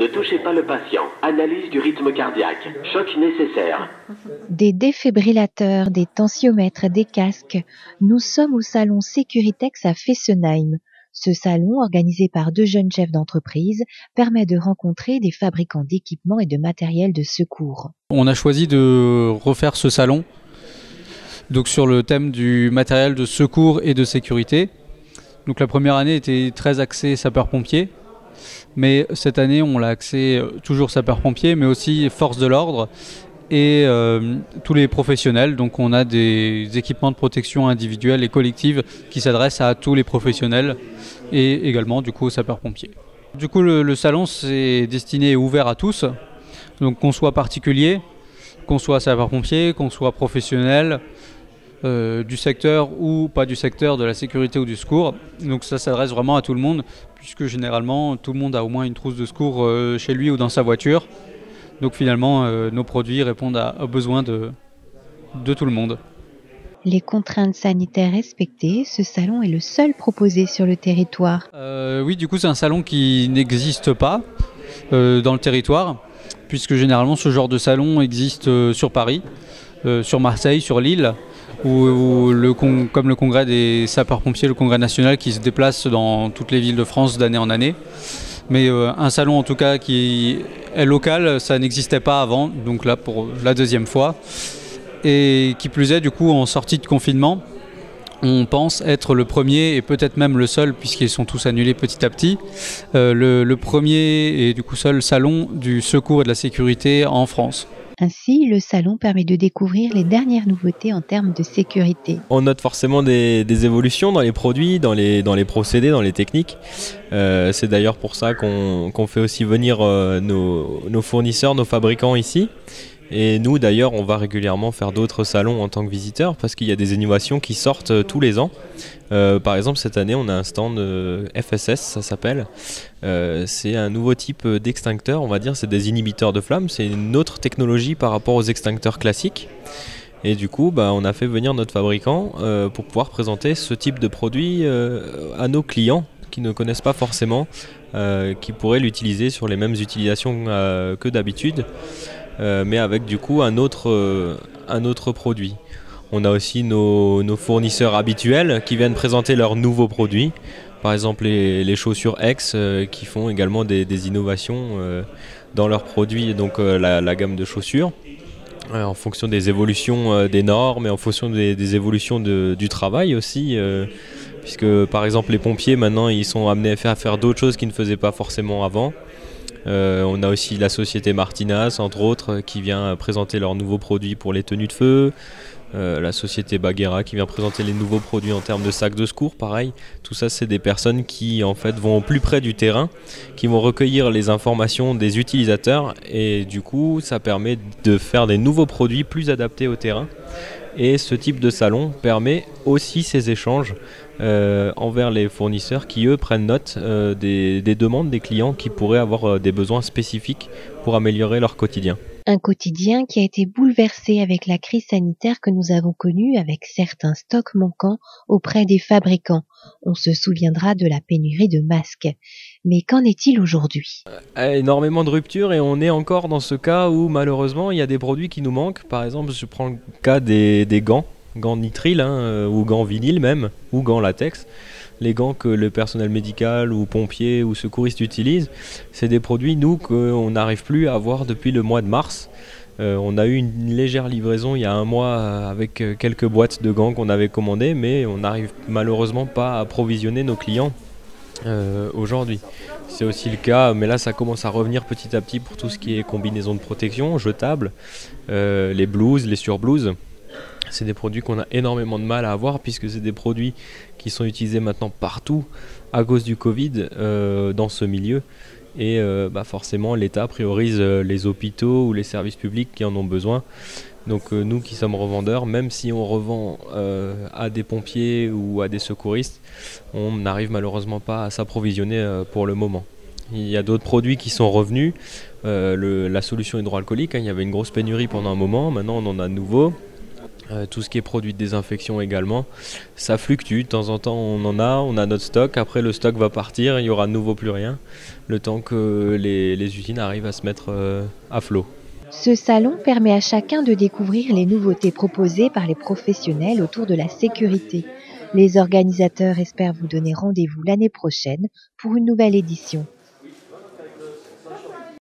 Ne touchez pas le patient. Analyse du rythme cardiaque. Choc nécessaire. Des défibrillateurs, des tensiomètres, des casques. Nous sommes au salon Securitex à Fessenheim. Ce salon, organisé par 2 jeunes chefs d'entreprise, permet de rencontrer des fabricants d'équipements et de matériel de secours. On a choisi de refaire ce salon donc sur le thème du matériel de secours et de sécurité. Donc la première année était très axée sapeurs-pompiers, mais cette année on l'a axé toujours sapeurs-pompiers, mais aussi forces de l'ordre et tous les professionnels. Donc on a des équipements de protection individuelle et collective qui s'adressent à tous les professionnels et également du coup aux sapeurs-pompiers. Du coup le salon c'est destiné et ouvert à tous, donc qu'on soit particulier, qu'on soit sapeur-pompier, qu'on soit professionnel, du secteur ou pas du secteur de la sécurité ou du secours. Donc ça s'adresse vraiment à tout le monde, puisque généralement tout le monde a au moins une trousse de secours chez lui ou dans sa voiture. Donc finalement nos produits répondent aux besoins de tout le monde. Les contraintes sanitaires respectées, ce salon est le seul proposé sur le territoire. Oui, du coup c'est un salon qui n'existe pas dans le territoire, puisque généralement ce genre de salon existe sur Paris, sur Marseille, sur Lille, comme le congrès des sapeurs-pompiers, le congrès national qui se déplace dans toutes les villes de France d'année en année. Mais un salon en tout cas qui est local, ça n'existait pas avant, donc là pour la deuxième fois. Et qui plus est, du coup en sortie de confinement, on pense être le premier et peut-être même le seul, puisqu'ils sont tous annulés petit à petit, le premier et du coup seul salon du secours et de la sécurité en France. Ainsi, le salon permet de découvrir les dernières nouveautés en termes de sécurité. On note forcément des évolutions dans les produits, dans les procédés, dans les techniques. C'est d'ailleurs pour ça qu'on fait aussi venir nos fournisseurs, nos fabricants ici. Et nous d'ailleurs on va régulièrement faire d'autres salons en tant que visiteurs parce qu'il y a des innovations qui sortent tous les ans. Par exemple cette année on a un stand FSS, ça s'appelle. C'est un nouveau type d'extincteur, on va dire, c'est des inhibiteurs de flammes, c'est une autre technologie par rapport aux extincteurs classiques. Et du coup on a fait venir notre fabricant pour pouvoir présenter ce type de produit à nos clients qui ne connaissent pas forcément, qui pourraient l'utiliser sur les mêmes utilisations que d'habitude. Mais avec du coup un autre produit. On a aussi nos fournisseurs habituels qui viennent présenter leurs nouveaux produits. Par exemple les chaussures X qui font également des innovations dans leurs produits, donc la gamme de chaussures. En fonction des évolutions des normes et en fonction des évolutions du travail aussi. Puisque par exemple les pompiers maintenant ils sont amenés à faire d'autres choses qu'ils ne faisaient pas forcément avant. On a aussi la société Martinas, entre autres, qui vient présenter leurs nouveaux produits pour les tenues de feu. La société Baguera qui vient présenter les nouveaux produits en termes de sacs de secours, pareil. Tout ça, c'est des personnes qui, en fait, vont au plus près du terrain, qui vont recueillir les informations des utilisateurs. Et du coup, ça permet de faire des nouveaux produits plus adaptés au terrain. Et ce type de salon permet aussi ces échanges envers les fournisseurs qui, eux, prennent note des demandes des clients qui pourraient avoir des besoins spécifiques pour améliorer leur quotidien. Un quotidien qui a été bouleversé avec la crise sanitaire que nous avons connue, avec certains stocks manquants auprès des fabricants. On se souviendra de la pénurie de masques. Mais qu'en est-il aujourd'hui ? Énormément de ruptures et on est encore dans ce cas où malheureusement il y a des produits qui nous manquent. Par exemple, je prends le cas des gants nitrile ou gants vinyle même, ou gants latex. Les gants que le personnel médical ou pompier ou secouriste utilisent, c'est des produits, nous, qu'on n'arrive plus à avoir depuis le mois de mars. On a eu une légère livraison il y a un mois avec quelques boîtes de gants qu'on avait commandées, mais on n'arrive malheureusement pas à approvisionner nos clients aujourd'hui. C'est aussi le cas, mais là ça commence à revenir petit à petit pour tout ce qui est combinaison de protection, jetables, les blouses, les surblouses. C'est des produits qu'on a énormément de mal à avoir puisque c'est des produits qui sont utilisés maintenant partout à cause du Covid dans ce milieu. Et forcément l'État priorise les hôpitaux ou les services publics qui en ont besoin. Donc nous qui sommes revendeurs, même si on revend à des pompiers ou à des secouristes, on n'arrive malheureusement pas à s'approvisionner pour le moment. Il y a d'autres produits qui sont revenus, la solution hydroalcoolique, il y avait une grosse pénurie pendant un moment, maintenant on en a de nouveau. Tout ce qui est produit de désinfection également, ça fluctue, de temps en temps on a notre stock, après le stock va partir, il y aura de nouveau plus rien, le temps que les usines arrivent à se mettre à flot. Ce salon permet à chacun de découvrir les nouveautés proposées par les professionnels autour de la sécurité. Les organisateurs espèrent vous donner rendez-vous l'année prochaine pour une nouvelle édition.